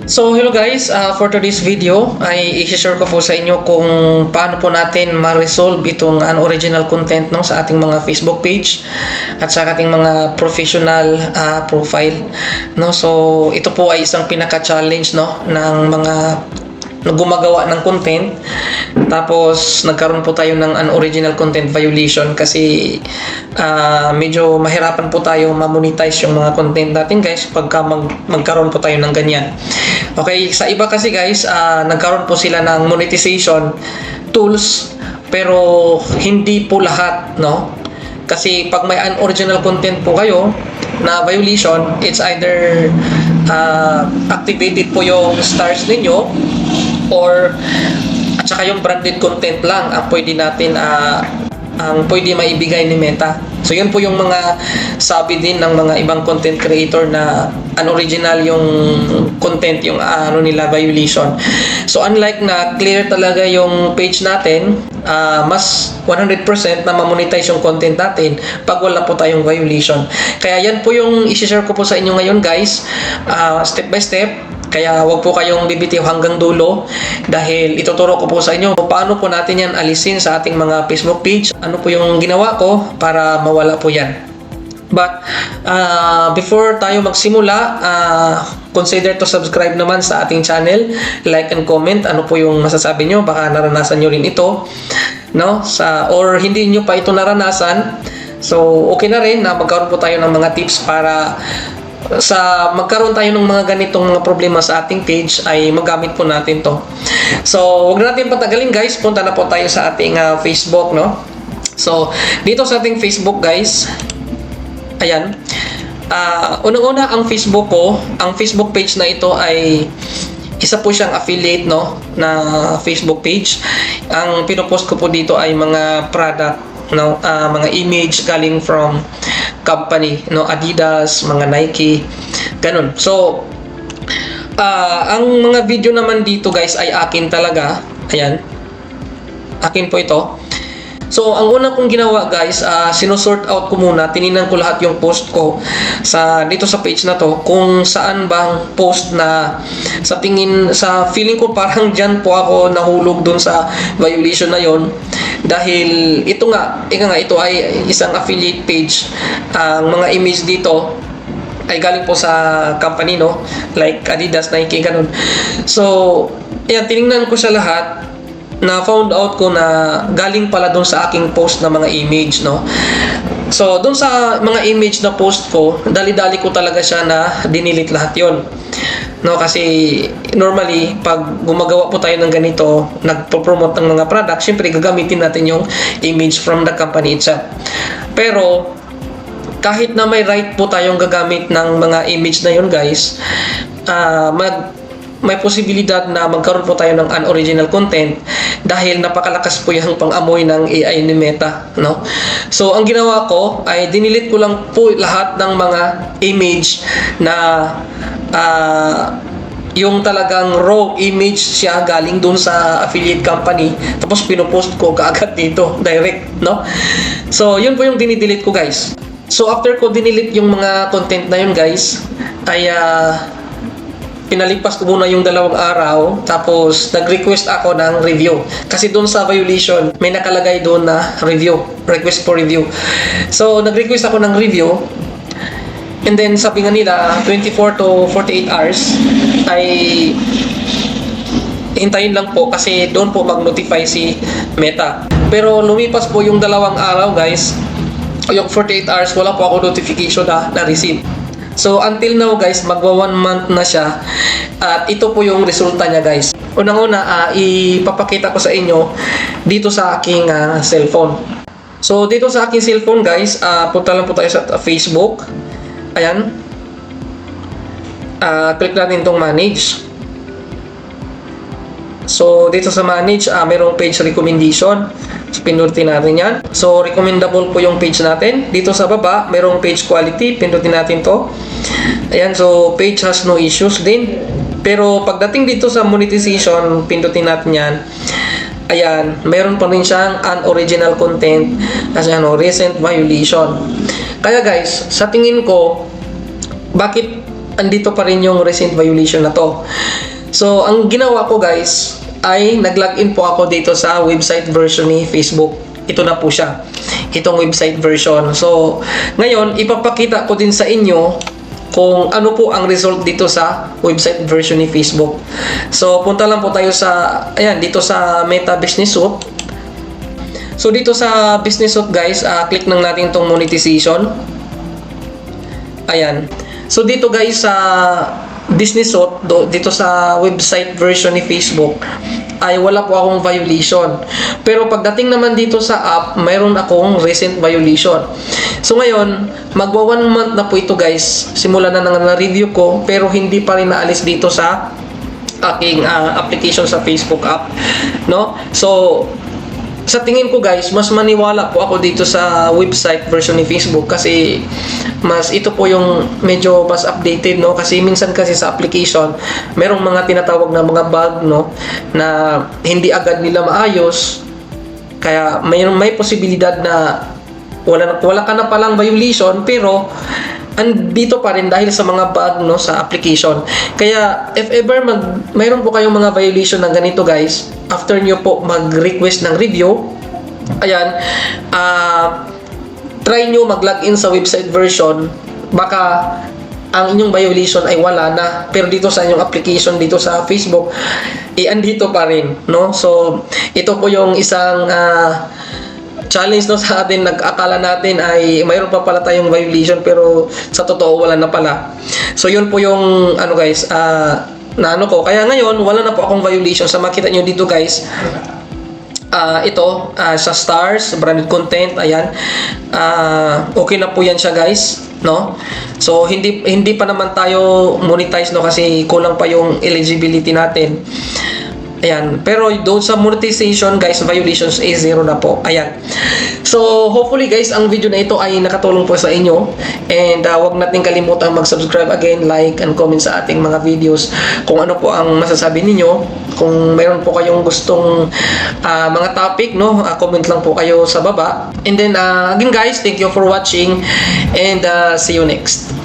So hello guys, for today's video ay i-share ko po sa inyo kung paano po natin ma-resolve itong unoriginal content no, sa ating mga Facebook page at sa ating mga professional profile. No? So ito po ay isang pinaka-challenge no, ng mga gumagawa ng content tapos nagkaroon po tayo ng unoriginal content violation kasi medyo mahirapan po tayo ma-monetize yung mga content natin guys pagka magkaroon po tayo ng ganyan. Okay, sa iba kasi guys nagkaroon po sila ng monetization tools pero hindi po lahat no, kasi pag may unoriginal content po kayo na violation, it's either activated po yung stars ninyo or at saka yung branded content lang ang pwede natin ang pwede maibigay ni Meta. So yun po yung mga sabi din ng mga ibang content creator na unoriginal yung content, yung nila violation. So unlike na clear talaga yung page natin, mas 100% na ma-monetize yung content natin pag wala po tayong violation. Kaya yan po yung i-share ko po sa inyo ngayon guys, step by step. Kaya wag po kayong bibitiw hanggang dulo dahil ituturo ko po sa inyo paano po natin yan alisin sa ating mga Facebook page. Ano po yung ginawa ko para mawala po yan. But before tayo magsimula, consider to subscribe naman sa ating channel, like and comment ano po yung masasabi nyo, baka naranasan nyo rin ito no, or hindi nyo pa ito naranasan. So okay na rin na magkaroon po tayo ng mga tips para sa magkaroon tayo ng mga ganitong mga problema sa ating page ay magamit po natin to. So wag natin patagalin guys, punta na po tayo sa ating Facebook no. So dito sa ating Facebook guys, ayan, unang-una ang Facebook ko, ang Facebook page na ito ay isa po siyang affiliate no na Facebook page. Ang pinopost ko po dito ay mga product no, mga image galing from company no, Adidas, mga Nike, ganun. So ang mga video naman dito guys ay akin talaga. Ayan, akin po ito. So ang una kong ginawa guys, sinusort out ko muna, tiningnan ko lahat yung post ko dito sa page na to, kung saan bang post na sa feeling ko parang dyan po ako nahulog dun sa violation na yon. Dahil ito ay isang affiliate page. Ang mga image dito ay galing po sa company no, like Adidas, Nike, ganun. So ayan, tiningnan ko siya lahat, na found out ko na galing pala doon sa aking post na mga image no. So doon sa mga image na post ko, dali-dali ko talaga siya na dinilit lahat yon no, kasi normally pag gumagawa po tayo ng ganito, nagpo-promote ng mga product, syempre gagamitin natin yung image from the company itself. Pero kahit na may right po tayong gagamit ng mga image na yun guys, may posibilidad na magkaroon po tayo ng unoriginal content dahil napakalakas po yung pang-amoy ng AI ni Meta no. So ang ginawa ko ay dinilit ko lang po lahat ng mga image na yung talagang raw image siya galing dun sa affiliate company, tapos pinopost ko kaagad dito direct no. So yun po yung dinidelete ko guys. So after ko dinilit yung mga content na yun guys, ay pinalipas ko muna yung 2 araw, tapos nag-request ako ng review. Kasi doon sa violation, may nakalagay doon na review, request for review. So nag-request ako ng review, and then sabi nga nila 24 to 48 hours ay hintayin lang po kasi doon po mag-notify si Meta. Pero lumipas po yung 2 araw guys, yung 48 hours, wala po ako notification na receive. So until now guys, magwa 1 month na siya at ito po yung resulta niya guys. Unang-una, ipapakita ko sa inyo dito sa aking cellphone. So dito sa aking cellphone guys, punta lang po tayo sa Facebook. Ayan, click natin itong manage. So dito sa manage, mayroong page recommendation. So, pindutin natin yan. So recommendable po yung page natin. Dito sa baba, mayroong page quality. Pindutin natin to. Ayan, so page has no issues din. Pero pagdating dito sa monetization, pindutin natin yan. Ayan, mayroon pa rin siyang unoriginal content kasi recent violation. Kaya guys, sa tingin ko, bakit andito pa rin yung recent violation na to. So, ang ginawa ko guys ay nag-login po ako dito sa website version ni Facebook. Ito na po siya. Itong website version. So, ngayon, ipapakita ko din sa inyo kung ano po ang result dito sa website version ni Facebook. So, punta lang po tayo sa, ayan, dito sa Meta Business Suite. So, dito sa Business Suite guys, click lang natin itong monetization. Ayan. So, dito guys sa Business Suite, dito sa website version ni Facebook, ay wala po akong violation. Pero pagdating naman dito sa app, mayroon akong recent violation. So ngayon, magwa 1 month na po ito guys. Simula na na-review ko, pero hindi pa rin naalis dito sa aking application sa Facebook app. No? So, sa tingin ko guys, mas maniwala po ako dito sa website version ni Facebook kasi mas ito po yung medyo mas updated, no? Kasi minsan kasi sa application merong mga tinatawag na mga bug, no, na hindi agad nila maayos, kaya may posibilidad na wala ka na palang violation pero andito pa rin dahil sa mga bug, no, sa application. Kaya if ever mayroon po kayong mga violation ng ganito guys, after nyo po mag-request ng review, ayan, try nyo mag-login sa website version, baka ang inyong violation ay wala na, pero dito sa inyong application dito sa Facebook, andito pa rin, no? So ito po yung isang challenge, no, sa atin. Nag-akala natin ay mayroon pa pala tayong violation pero sa totoo wala na pala. So yun po yung ano guys, na ano ko. Kaya ngayon wala na po akong violation. Sa makita nyo dito guys, ito sa stars, branded content, ayan, okay na po yan siya guys, no? So hindi pa naman tayo monetize, no, kasi kulang pa yung eligibility natin. Ayan. Pero doon sa monetization guys, violations is 0 na po. Ayan. So hopefully guys, ang video na ito ay nakatulong po sa inyo. And wag natin kalimutan mag-subscribe again, like, and comment sa ating mga videos. Kung ano po ang masasabi ninyo. Kung mayroon po kayong gustong mga topic, no, comment lang po kayo sa baba. And then again guys, thank you for watching. And see you next.